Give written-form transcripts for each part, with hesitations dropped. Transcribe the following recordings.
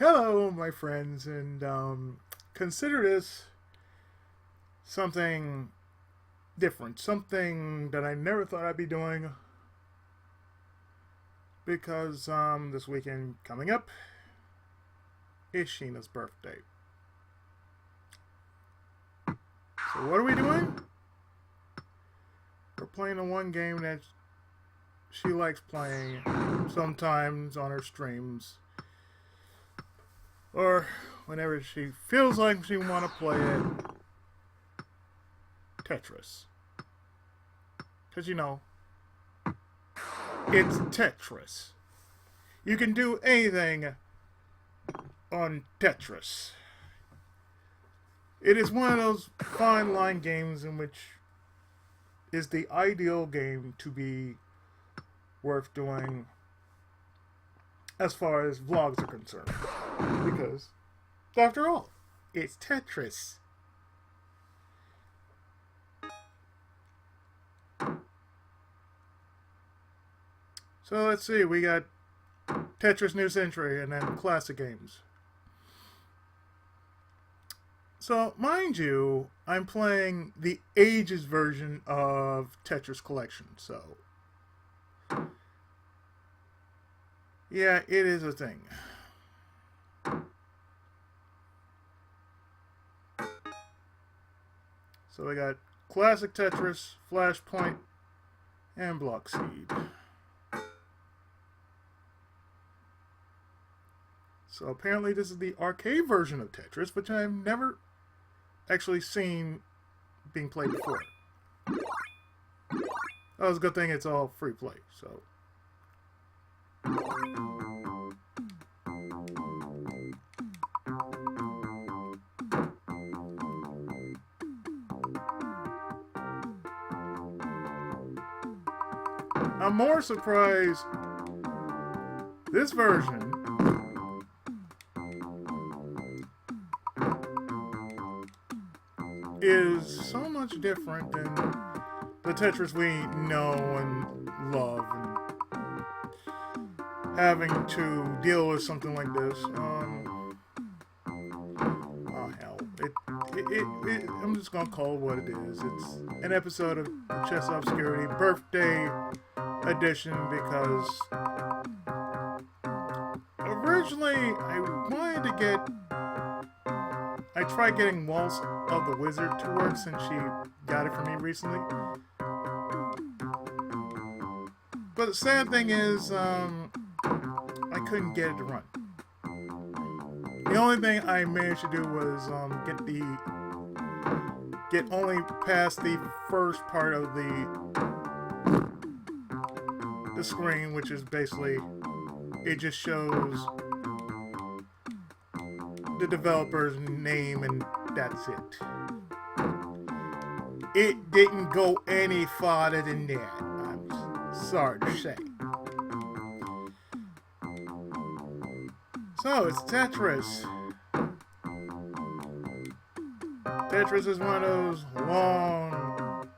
Hello, my friends, and consider this something different, something that I never thought I'd be doing because this weekend coming up is Sheena's birthday. So, what are we doing? We're playing the one game that she likes playing sometimes on her streams or whenever she feels like she want to play it, Tetris. Because it's Tetris. You can do anything on Tetris. It is one of those fine line games in which is the ideal game to be worth doing as far as vlogs are concerned. Because, after all, it's Tetris. So let's see, we got Tetris New Century and then classic games. So, mind you, I'm playing the ages version of Tetris Collection, so yeah, it is a thing. So we got Classic Tetris, Flashpoint, and Block Seed. So apparently this is the arcade version of Tetris, which I've never actually seen being played before. Oh, it's a good thing it's all free play, so. I'm more surprised this version is so much different than the Tetris we know and love, and having to deal with something like this. Oh hell, I'm just gonna call it what it is. It's an episode of Chess Obscurity birthday edition because originally I tried getting Waltz of the Wizard to work since she got it for me recently. But the sad thing is, I couldn't get it to run. The only thing I managed to do was get only past the first part of the screen, which is basically, it just shows the developer's name and that's it. It didn't go any farther than that, I'm sorry to say. So, it's Tetris. Tetris is one of those long,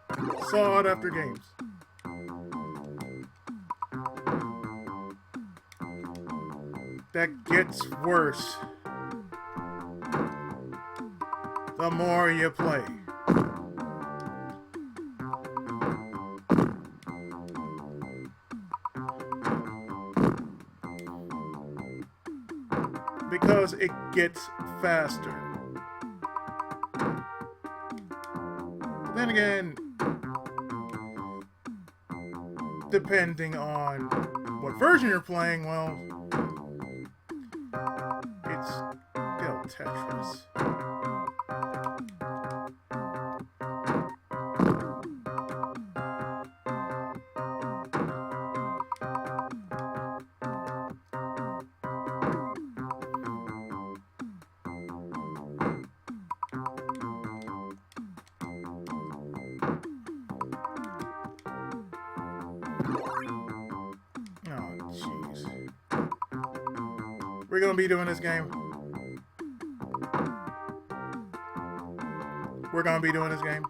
sought after games. That gets worse the more you play. Because it gets faster. Then again, depending on what version you're playing, well, it's still Tetris. We're gonna be doing this game. We're gonna be doing this game.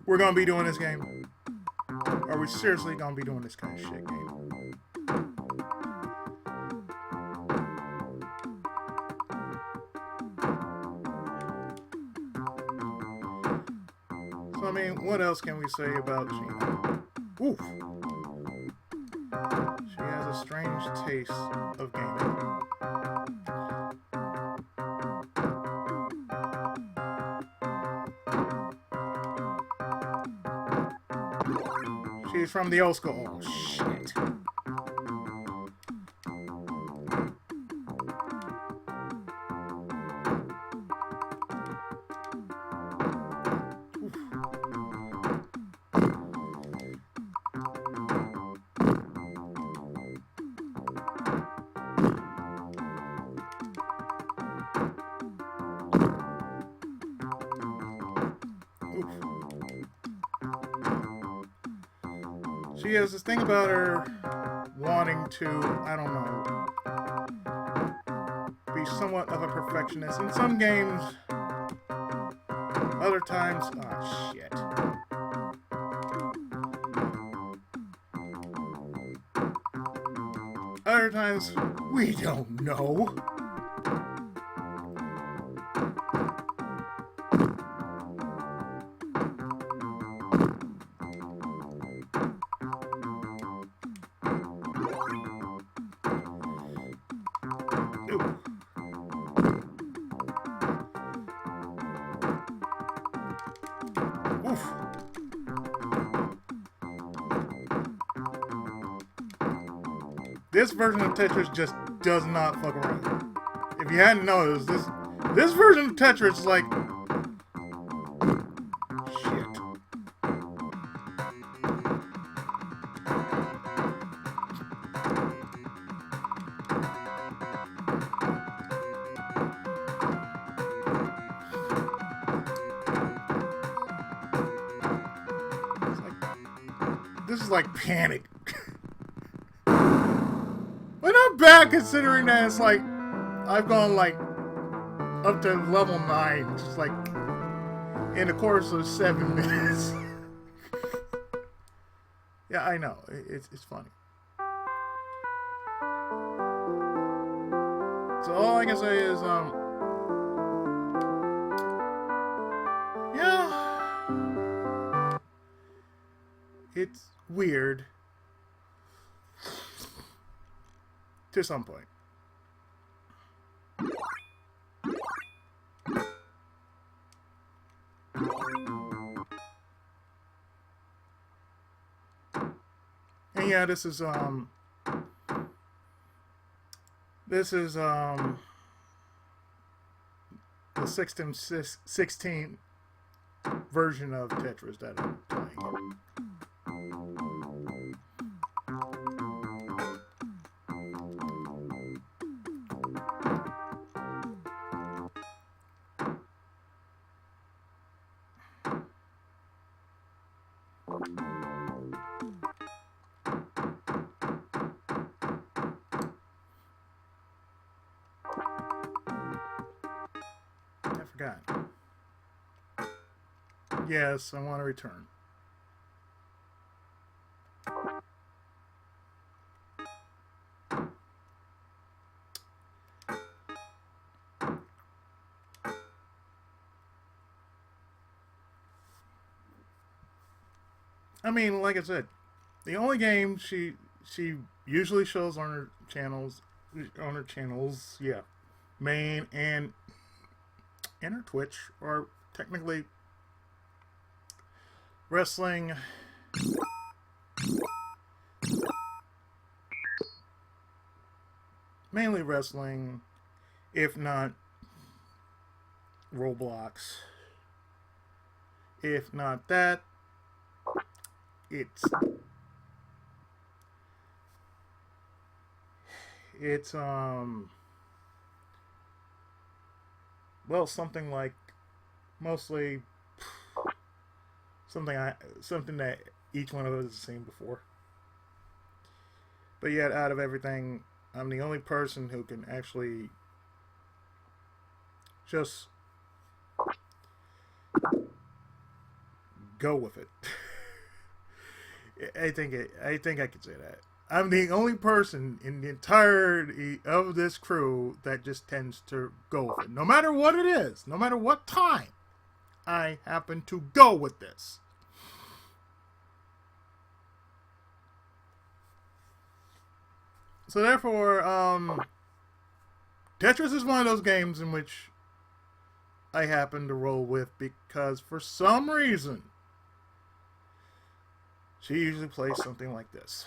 We're gonna be doing this game. Are we seriously gonna be doing this kind of shit game? mean, what else can we say about Sheena? Oof. She has a strange taste of gaming. She's from the old school. Oh, shit. She has this thing about her wanting to, I don't know, be somewhat of a perfectionist. In some games, other times, oh shit. Other times, we don't know. This version of Tetris just does not fuck around. If you hadn't noticed, this version of Tetris is like shit. This is like Panic. But not bad considering that it's like I've gone like up to level 9 just like in the course of 7 minutes. Yeah, I know. It's funny. So all I can say is yeah, it's weird to some point. And yeah, this is the 16 version of Tetris that I'm playing. God. Yes, I want to return. I mean, like I said, the only game she usually shows on her channels, yeah, main and her Twitch, or technically wrestling, mainly wrestling, if not Roblox. If not that, it's well, something like mostly something that each one of us has seen before. But yet, out of everything, I'm the only person who can actually just go with it. I think I could say that. I'm the only person in the entirety of this crew that just tends to go with it. No matter what it is, no matter what time, I happen to go with this. So therefore, Tetris is one of those games in which I happen to roll with because for some reason she usually plays something like this.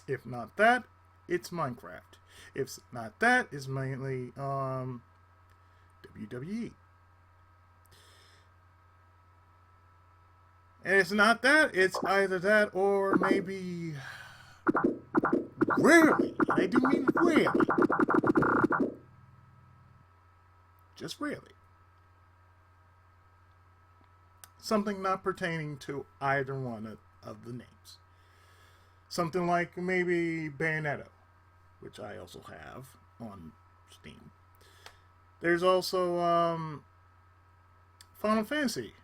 If not that, it's Minecraft. If not that, it's mainly WWE. And it's not that, it's either that or maybe rarely, and I do mean rarely, just rarely, something not pertaining to either one of the names. Something like maybe Bayonetta, which I also have on Steam. There's also Final Fantasy,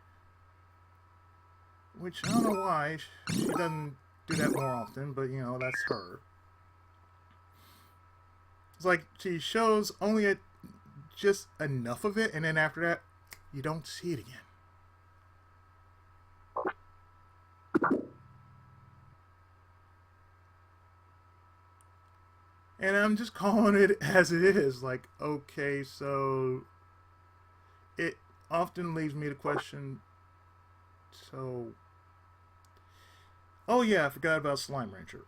which I don't know why she doesn't do that more often, but you know, that's her. It's like she shows only just enough of it, and then after that, you don't see it again. And I'm just calling it as it is. Like, okay, so it often leaves me to question, so... Oh yeah, I forgot about Slime Rancher.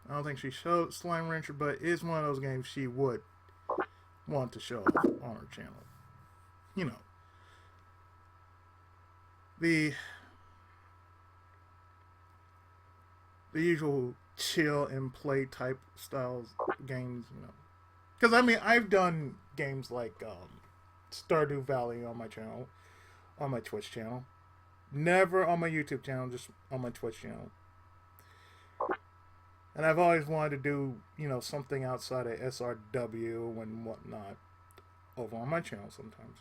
I don't think she showed Slime Rancher, but it is one of those games she would want to show off on her channel. You know. The usual chill and play type styles games, you know. Because, I mean, I've done games like Stardew Valley on my channel, on my Twitch channel. Never on my YouTube channel, just on my Twitch channel. And I've always wanted to do, you know, something outside of SRW and whatnot over on my channel sometimes.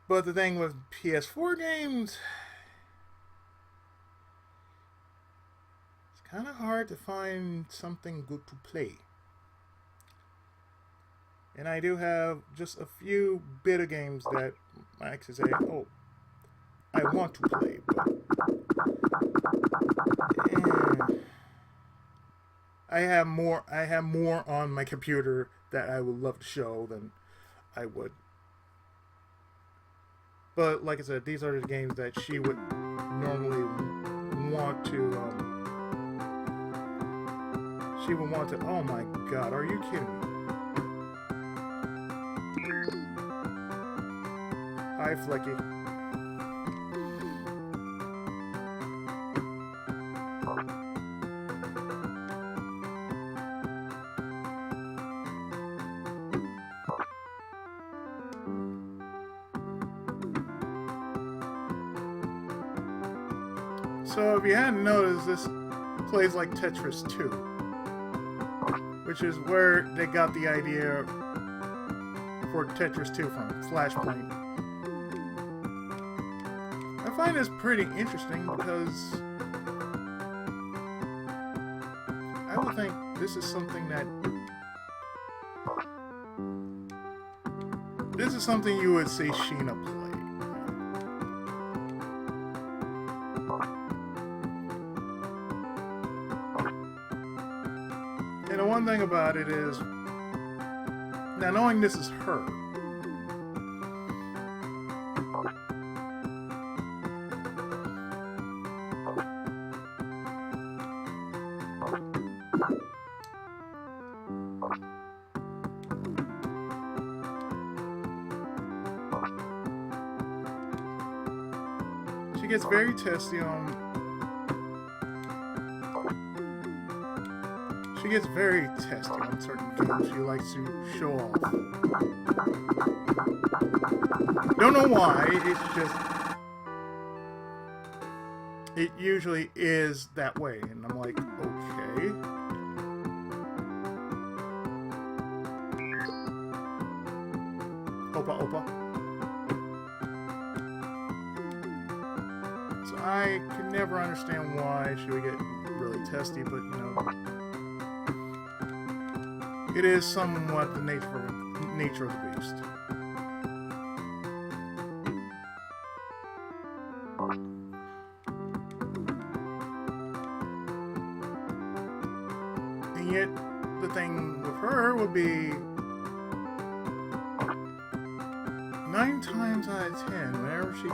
But the thing with PS4 games, it's kind of hard to find something good to play. And I do have just a few bit of games that I actually say, oh, I want to play, but I have more on my computer that I would love to show than I would. But like I said, these are the games that she would normally want to. She would want to. Oh my God! Are you kidding me? Hi, Flecky. So if you hadn't noticed, this plays like Tetris 2, which is where they got the idea for Tetris 2 from, Flashpoint. I find this pretty interesting because I would think this is something you would see Sheena play. And the one thing about it is, now knowing this is her, she gets very testy on. She gets very testy on certain games she likes to show off. Don't know why, it's just... It usually is that way, and I'm like, okay. Opa, opa. So I can never understand why she would get really testy, but you know... It is somewhat the nature of the beast. thing with her would be 9 times out of 10, whenever she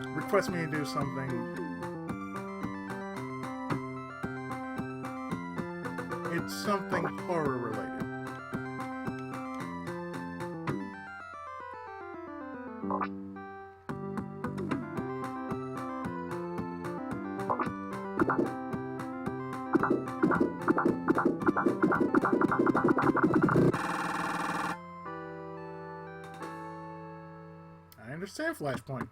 requests me to do something, it's something horror related. I understand Flashpoint.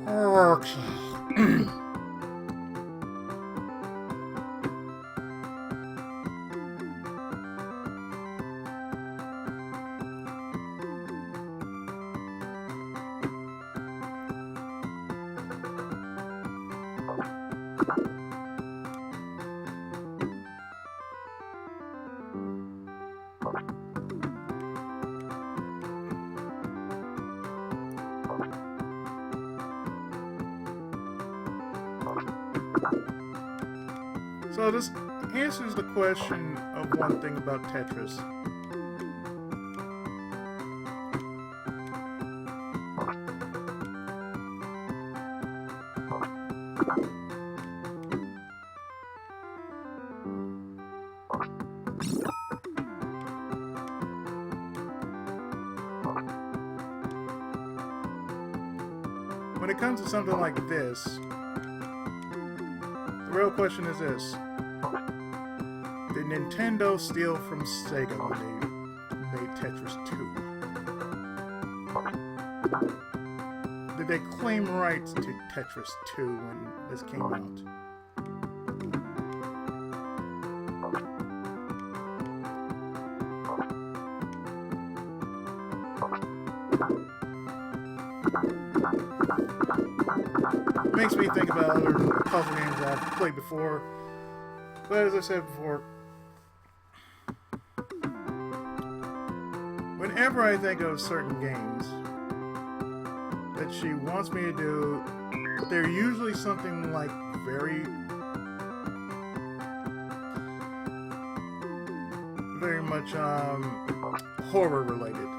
Okay. So this answers the question of one thing about Tetris. When it comes to something like this, the real question is this. Did Nintendo steal from Sega when they made Tetris 2? Did they claim rights to Tetris 2 when this came out? Makes me think about other puzzle games that I've played before. But as I said before, whenever I think of certain games that she wants me to do, they're usually something like very much horror related.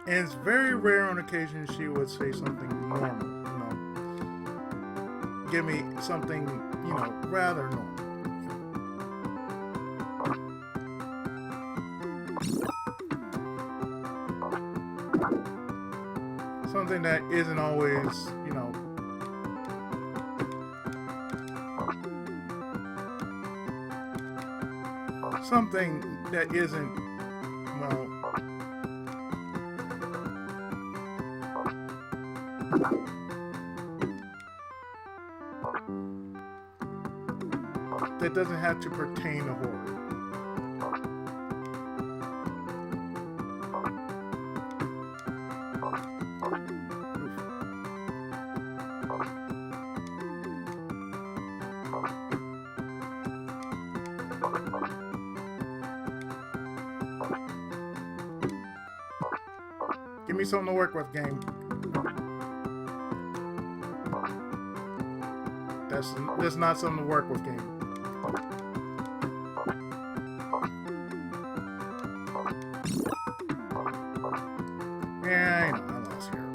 And it's very rare on occasion she would say something normal, give me something, rather normal. Something that isn't always, something that isn't, that doesn't have to pertain to horror. Give me something to work with, game. That's not something to work with, game. Yeah, I lost here.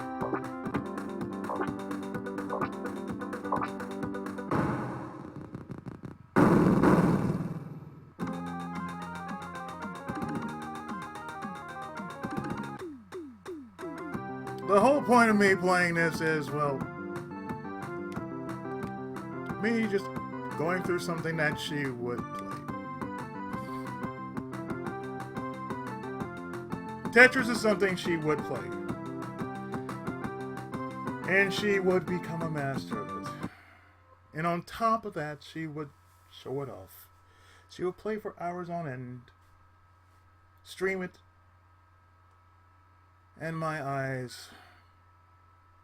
The whole point of me playing this is, me just going through something that she would play. Tetris is something she would play. And she would become a master of it. And on top of that, she would show it off. She would play for hours on end, stream it, and my eyes,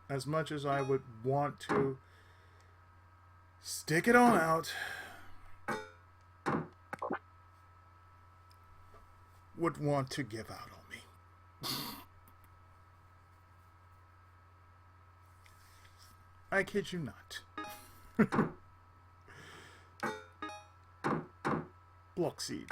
as much as I would want to stick it on out, would want to give out on me. I kid you not. Blockseed.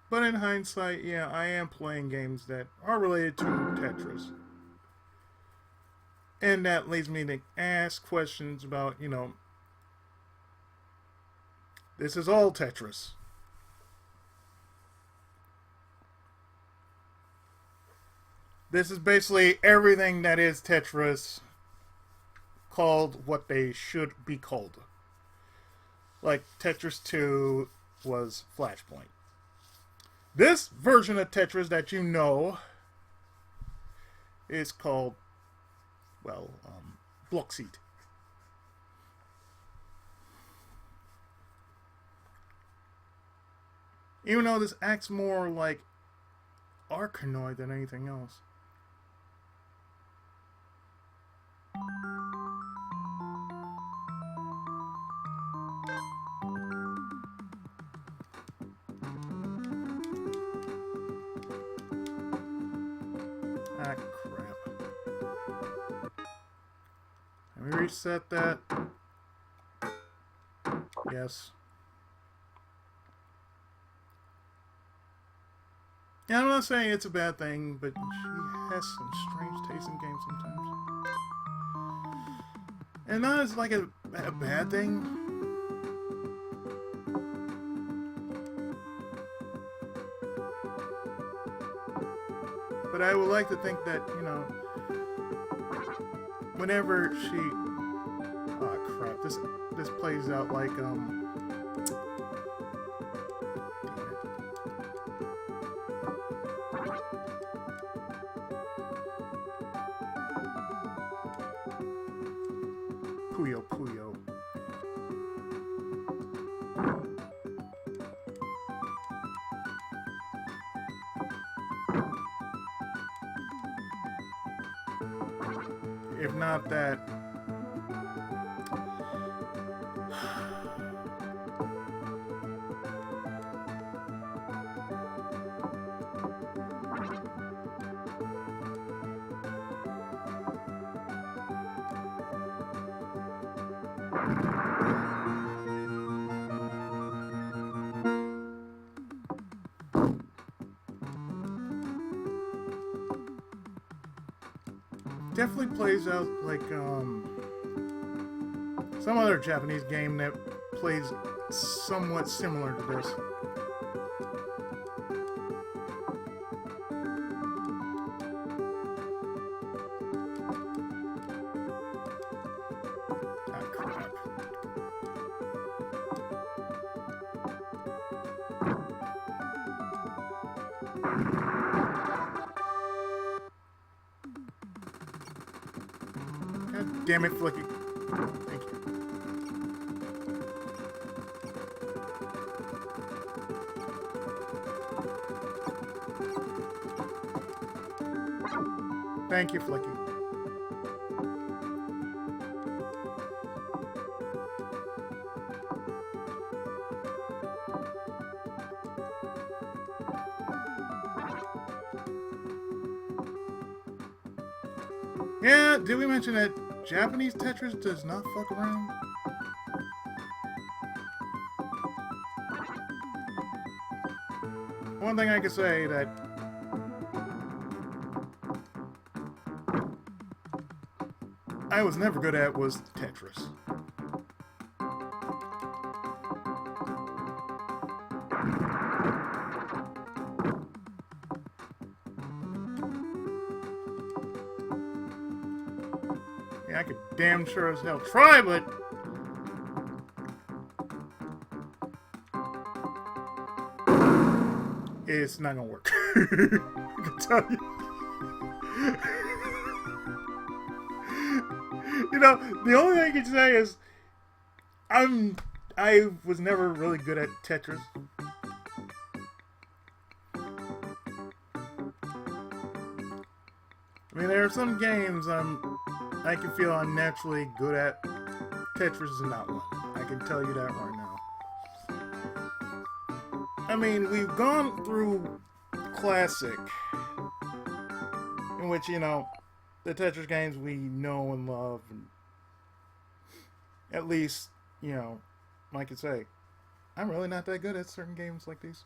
But in hindsight, yeah, I am playing games that are related to Tetris. And that leads me to ask questions about, this is all Tetris. This is basically everything that is Tetris called what they should be called. Like Tetris 2 was Flashpoint. This version of Tetris that you know is called, Blockseed. Even though this acts more like Arkanoid than anything else. Ah, crap. Let me reset that. Yes. Yeah, I'm not saying it's a bad thing, but she has some strange taste in games sometimes. And not as like a bad thing. But I would like to think that, whenever she... Oh, crap. This plays out like, Puyo. If not that, definitely plays out like some other Japanese game that plays somewhat similar to this. Ah, crap. God damn it, Flicky. Thank you. Thank you, Flicky. Yeah, did we mention that Japanese Tetris does not fuck around? One thing I can say that I was never good at was Tetris. Yeah, I could damn sure as hell try, but it's not gonna work. I can tell you. You know, the only thing I can say is I was never really good at Tetris. I mean, there are some games I can feel I'm naturally good at. Tetris is not one. I can tell you that right now. I mean, we've gone through Classic, in which, you know, the Tetris games we know and love, and at least, you know, I could say, I'm really not that good at certain games like these.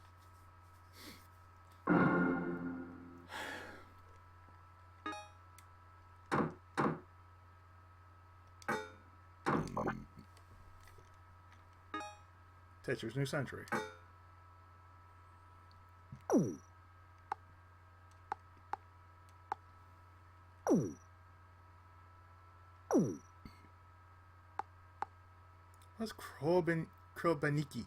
Tetris New Century. What's Krobaniki?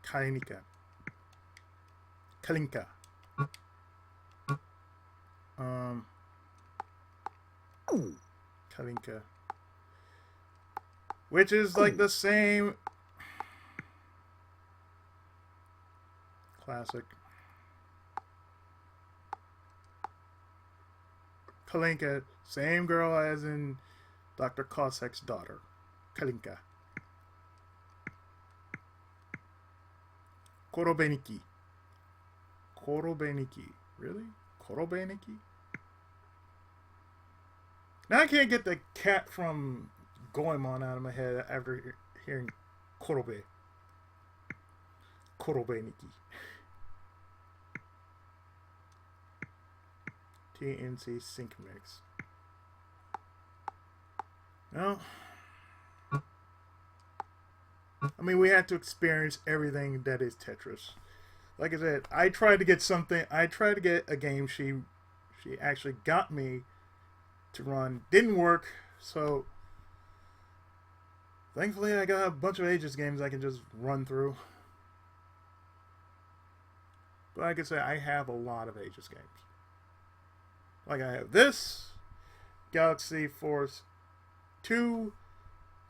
Kalinka. Kalinka. Kalinka. Which is like the same. Classic. Kalinka, same girl as in Dr. Cossack's daughter. Kalinka. Korobeniki. Korobeniki. Really? Korobeniki? Now I can't get the cat from Goemon out of my head after hearing Korobe. Korobeniki. TNC Sync Mix. Well, I mean, we had to experience everything that is Tetris. Like I said, I tried to get a game she actually got me to run. Didn't work, so thankfully I got a bunch of Aegis games I can just run through. But like I said, I have a lot of Aegis games. Like I have this, Galaxy Force 2,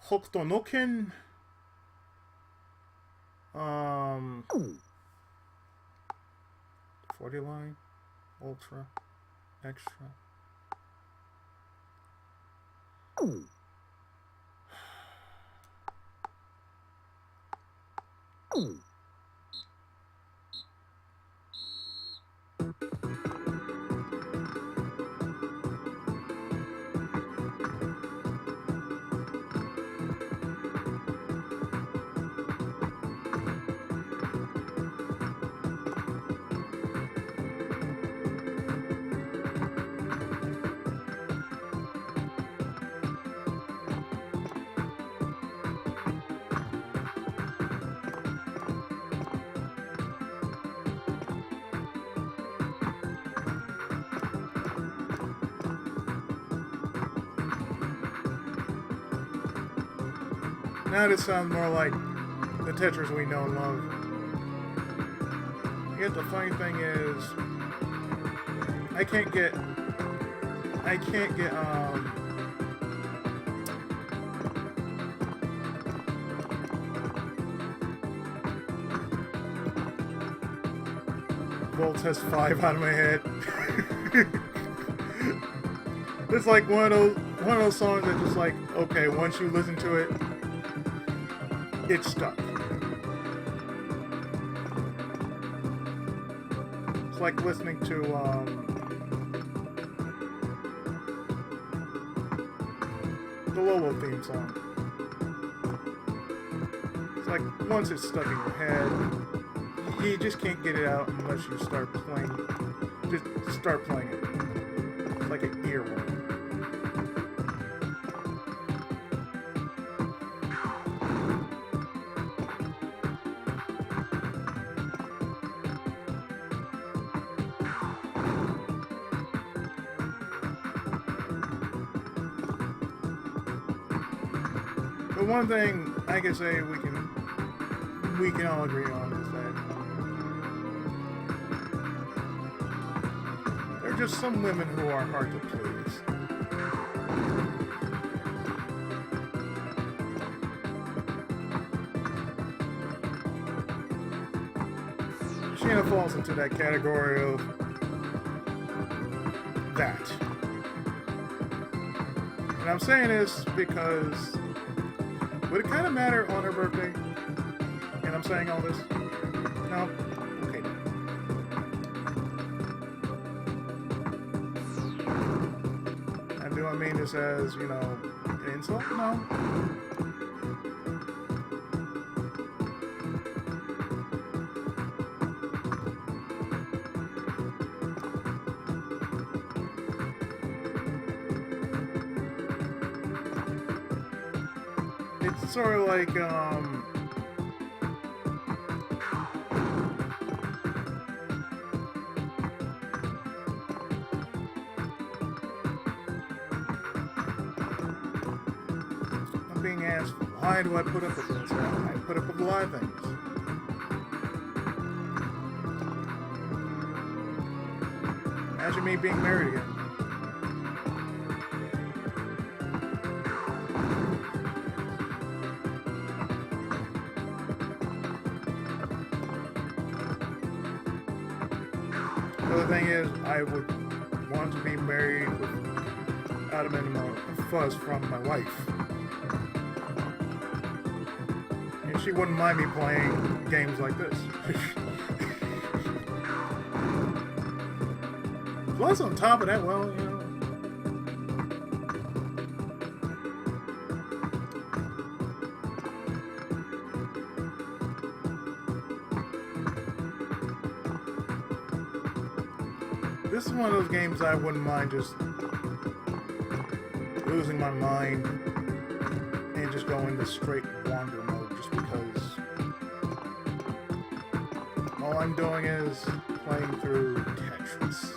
Hokuto no Ken, 40 line, Ultra, Extra. Now this sounds more like the Tetris we know and love. Yet the funny thing is, I can't get Voltest 5 out of my head. It's like one of those songs that just like, okay, once you listen to it, it's stuck. It's like listening to the Lolo theme song. It's like once it's stuck in your head, you just can't get it out unless you start playing. Just start playing it. It's like an earworm. But one thing I can say we can all agree on is that are just some women who are hard to please. Sheena falls into that category of that. And I'm saying this because would it kind of matter on her birthday? And I'm saying all this? No? Okay. And do I mean this as, you know, an insult? No. It's sort of like, I'm being asked, why do I put up with this? I put up with a lot of things. Imagine me being married again. The thing is, I would want to be married without a minimum fuss from my wife. And she wouldn't mind me playing games like this. Plus, on top of that, well, you know. This is one of those games I wouldn't mind just losing my mind and just going into straight wander mode just because all I'm doing is playing through Tetris.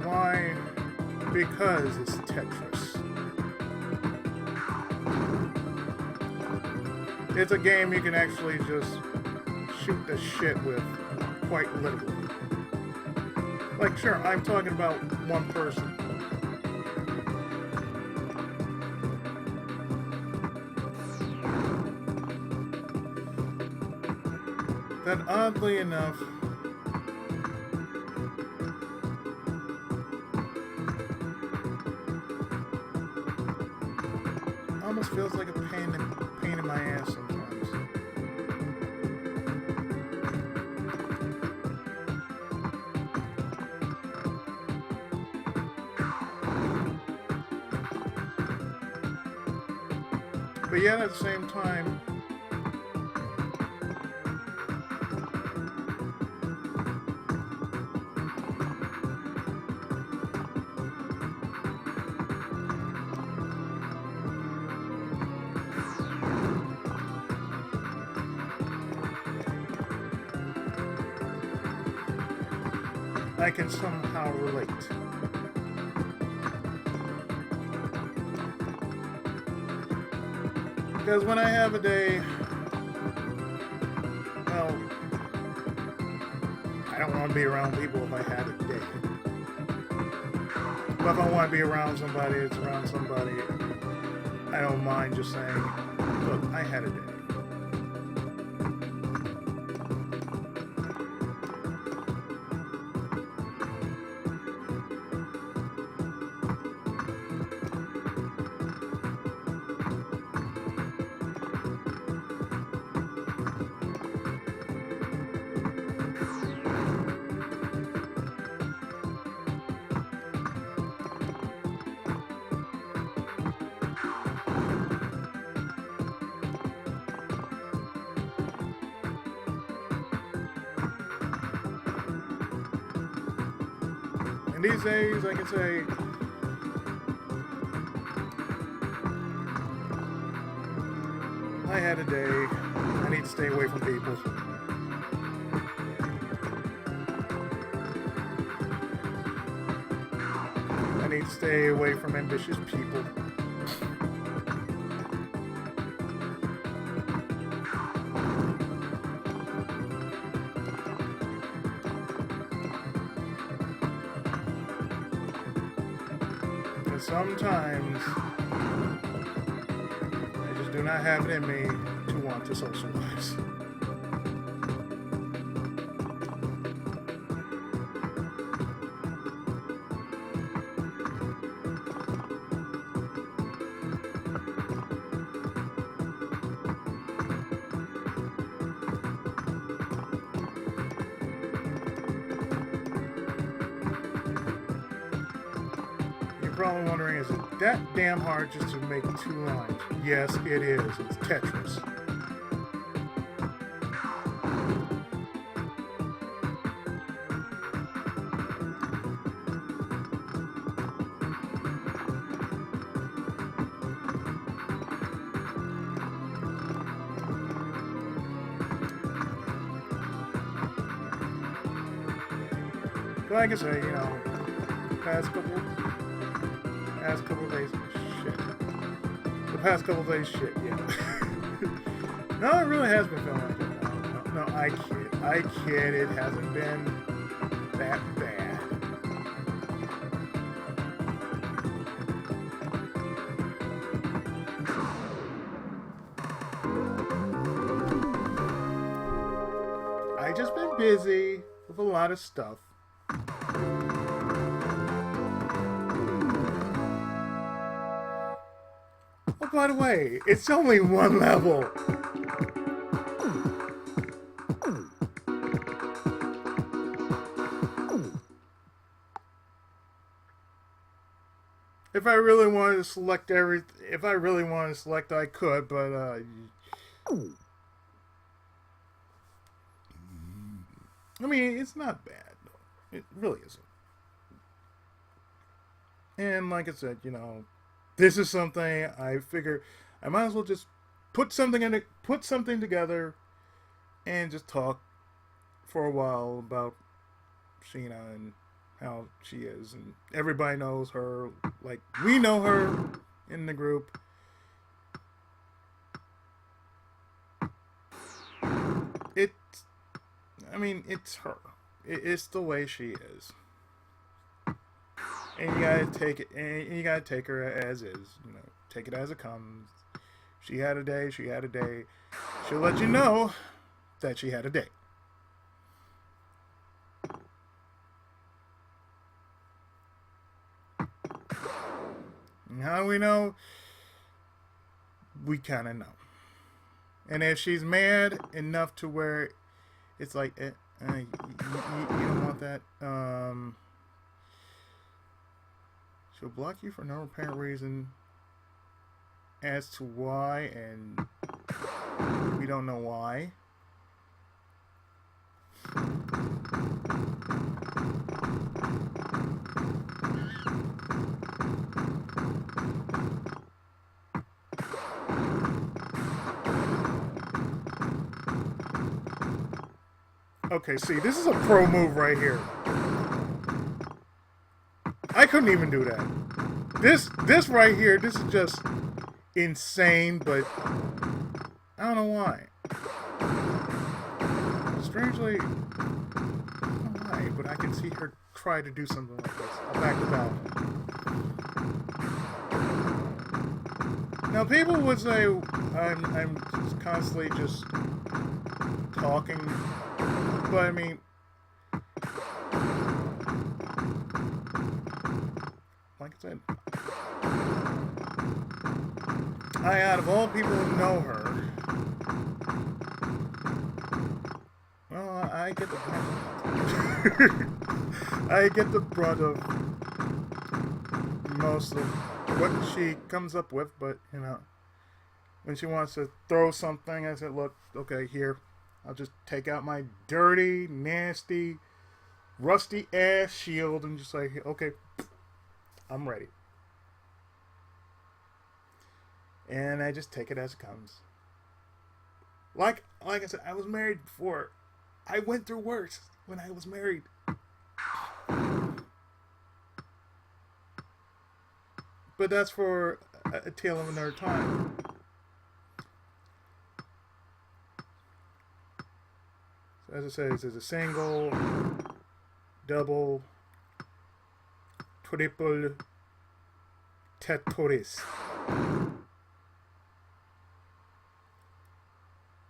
Why? Because it's Tetris. It's a game you can actually just shoot the shit with, quite literally. Like, sure, I'm talking about one person. That oddly enough, almost feels like a pain in my ass sometimes. But yet at the same time, I can somehow relate. Because when I have a day, well, I don't want to be around people if I had a day. But if I want to be around somebody, it's around somebody. I don't mind just saying, look, I had a day. And these days, I can say, I had a day. I need to stay away from people. I need to stay away from ambitious people. And sometimes I just do not have it in me to want to socialize. You're probably wondering, is it that damn hard just to make 2 lines? Yes, it is. It's Tetris. But like I say, you know, past couple days, shit. The past couple days, shit, yeah. No, it really has been feeling like it. No, I kid. It hasn't been that bad. I just been busy with a lot of stuff. Oh, by the way, it's only 1 level. If I really wanted to select I could, but I mean, it's not bad. It really isn't. And like I said, you know, this is something I figure I might as well just put something together and just talk for a while about Sheena and how she is, and everybody knows her. Like, we know her in the group. It's her. It's the way she is, and you gotta take it. And you gotta take her as is. You know, take it as it comes. She had a day. She had a day. She'll let you know that she had a day. And how do we know? We kind of know. And if she's mad enough to where it's like, you don't want that, she'll block you for no apparent reason as to why, and we don't know why. Okay, see, this is a pro move right here. I couldn't even do that. This right here, this is just insane, but I don't know why. Strangely, I don't know why, but I can see her try to do something like this. I'll back it out. Now, people would say I'm constantly just talking, but I mean, like I said, out of all people who know her, well, I get the brunt. I get the brunt of most of what she comes up with, but you know, when she wants to throw something, I said, look, okay, here, I'll just take out my dirty, nasty, rusty ass shield and just say, okay, I'm ready. And I just take it as it comes. Like I said, I was married before. I went through worse when I was married. But that's for a tale of another time. So as I said, there's a single, double, triple, Tetris.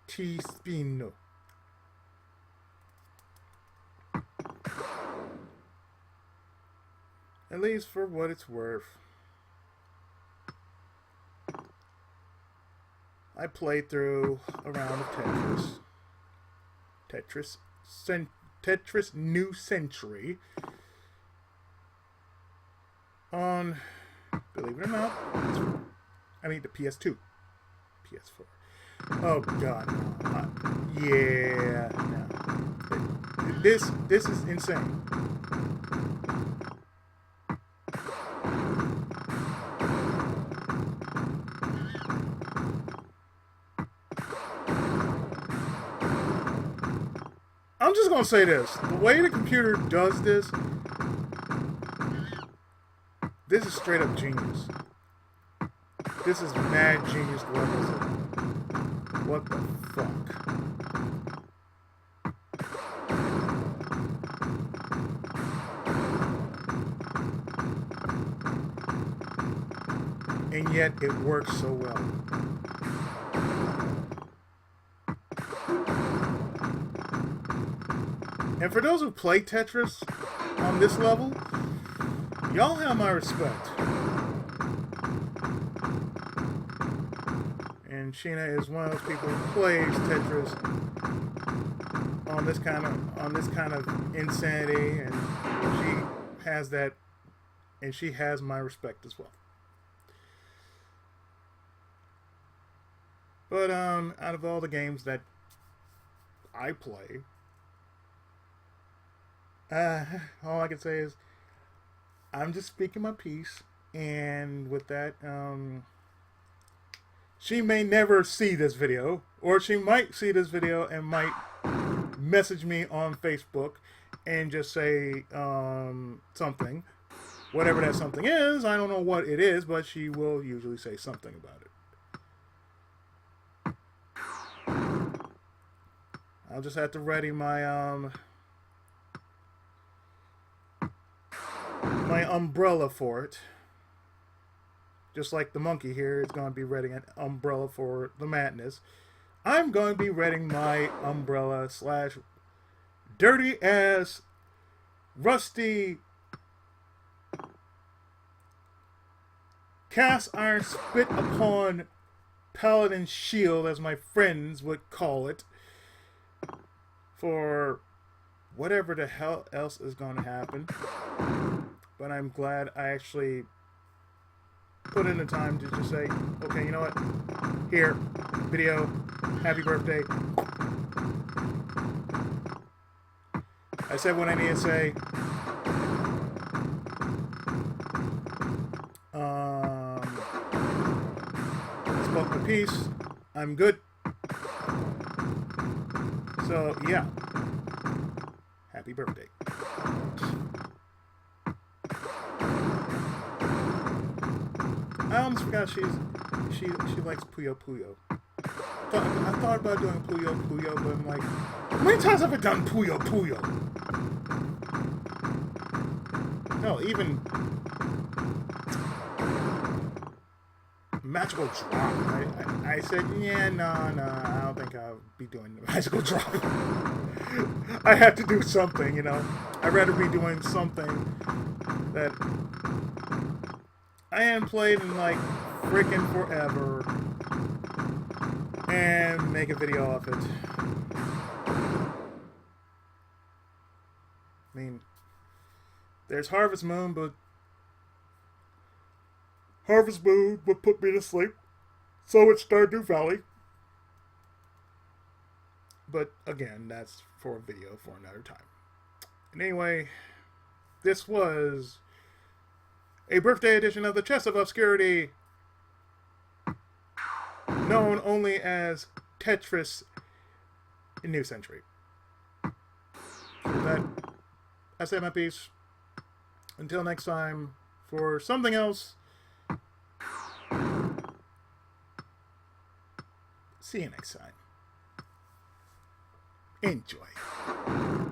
T-spino. At least for what it's worth. I played through a round of Tetris New Century on, believe it or not, I mean the PS2, PS4. Oh God, yeah, no. This is insane. I'm just gonna say this: the way the computer does this is straight up genius. This is mad genius levels of what the fuck. And yet it works so well. And for those who play Tetris on this level, y'all have my respect. And Sheena is one of those people who plays Tetris on this kind of insanity, and she has that, and she has my respect as well. But out of all the games that I play, all I can say is I'm just speaking my piece, and with that, she may never see this video, or she might see this video and might message me on Facebook and just say something, whatever that something is. I don't know what it is, but she will usually say something about it. I'll just have to ready my my umbrella for it. Just like the monkey here is going to be readying an umbrella for the madness. I'm going to be readying my umbrella / dirty ass, rusty, cast iron spit upon paladin shield, as my friends would call it, for whatever the hell else is going to happen. But I'm glad I actually put in the time to just say, okay, you know what? Here, video, happy birthday. I said what I need to say. Spoke my piece. I'm good. So, yeah. Happy birthday. I almost forgot she likes Puyo Puyo. I thought about doing Puyo Puyo, but I'm like, how many times have I done Puyo Puyo? No, even Magical Drop. I said, yeah, no, I don't think I'll be doing the Magical Drop. I have to do something, you know. I'd rather be doing something that I haven't played in like freaking forever and make a video of it. I mean, there's Harvest Moon, but Harvest Moon would put me to sleep. So it's Stardew Valley. But again, that's for a video for another time. And anyway, this was a birthday edition of the Chest of Obscurity, known only as Tetris new century. With that, I say my piece. Until next time, for something else, see you next time. Enjoy.